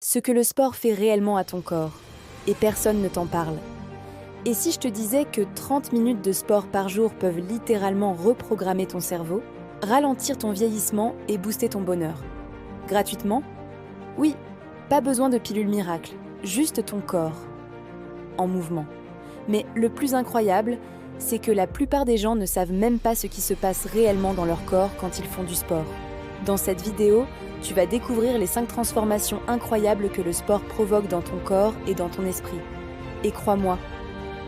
ce que le sport fait réellement à ton corps, et personne ne t'en parle. Et si je te disais que 30 minutes de sport par jour peuvent littéralement reprogrammer ton cerveau, ralentir ton vieillissement et booster ton bonheur? Gratuitement? Oui, pas besoin de pilule miracle, juste ton corps, en mouvement. Mais le plus incroyable, c'est que la plupart des gens ne savent même pas ce qui se passe réellement dans leur corps quand ils font du sport. Dans cette vidéo, tu vas découvrir les 5 transformations incroyables que le sport provoque dans ton corps et dans ton esprit. Et crois-moi,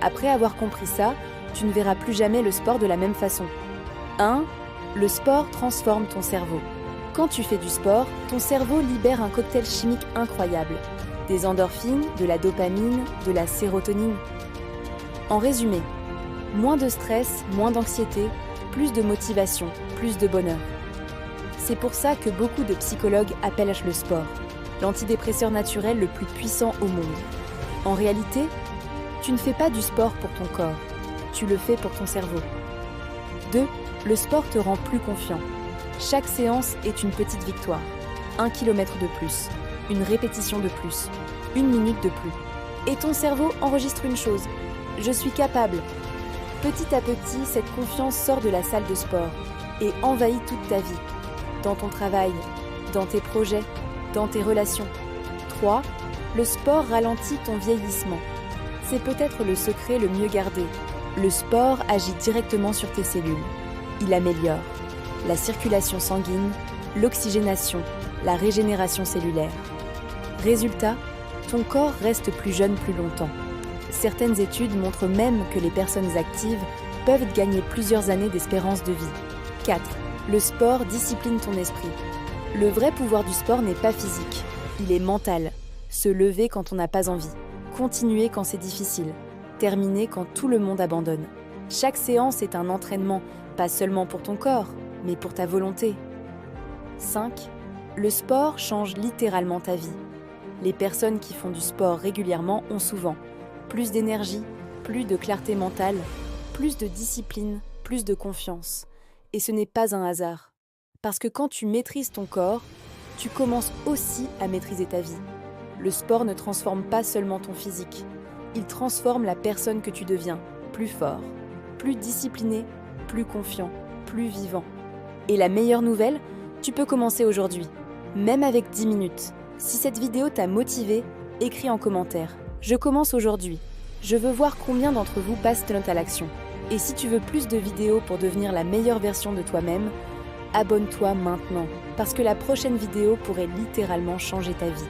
après avoir compris ça, tu ne verras plus jamais le sport de la même façon. 1. Le sport transforme ton cerveau. Quand tu fais du sport, ton cerveau libère un cocktail chimique incroyable. Des endorphines, de la dopamine, de la sérotonine. En résumé, moins de stress, moins d'anxiété, plus de motivation, plus de bonheur. C'est pour ça que beaucoup de psychologues appellent le sport l'antidépresseur naturel le plus puissant au monde. En réalité, tu ne fais pas du sport pour ton corps, tu le fais pour ton cerveau. 2. Le sport te rend plus confiant. Chaque séance est une petite victoire. 1 kilomètre de plus, une répétition de plus, 1 minute de plus. Et ton cerveau enregistre une chose: je suis capable. Petit à petit, cette confiance sort de la salle de sport et envahit toute ta vie. Dans ton travail, dans tes projets, dans tes relations. 3. Le sport ralentit ton vieillissement. C'est peut-être le secret le mieux gardé. Le sport agit directement sur tes cellules. Il améliore la circulation sanguine, l'oxygénation, la régénération cellulaire. Résultat, ton corps reste plus jeune plus longtemps. Certaines études montrent même que les personnes actives peuvent gagner plusieurs années d'espérance de vie. 4. Le sport discipline ton esprit. Le vrai pouvoir du sport n'est pas physique, il est mental. Se lever quand on n'a pas envie, continuer quand c'est difficile, terminer quand tout le monde abandonne. Chaque séance est un entraînement, pas seulement pour ton corps, mais pour ta volonté. 5. Le sport change littéralement ta vie. Les personnes qui font du sport régulièrement ont souvent plus d'énergie, plus de clarté mentale, plus de discipline, plus de confiance. Et ce n'est pas un hasard. Parce que quand tu maîtrises ton corps, tu commences aussi à maîtriser ta vie. Le sport ne transforme pas seulement ton physique, il transforme la personne que tu deviens, plus fort, plus discipliné, plus confiant, plus vivant. Et la meilleure nouvelle, tu peux commencer aujourd'hui, même avec 10 minutes. Si cette vidéo t'a motivé, écris en commentaire. Je commence aujourd'hui. Je veux voir combien d'entre vous passent de notes à l'action. Et si tu veux plus de vidéos pour devenir la meilleure version de toi-même, abonne-toi maintenant, parce que la prochaine vidéo pourrait littéralement changer ta vie.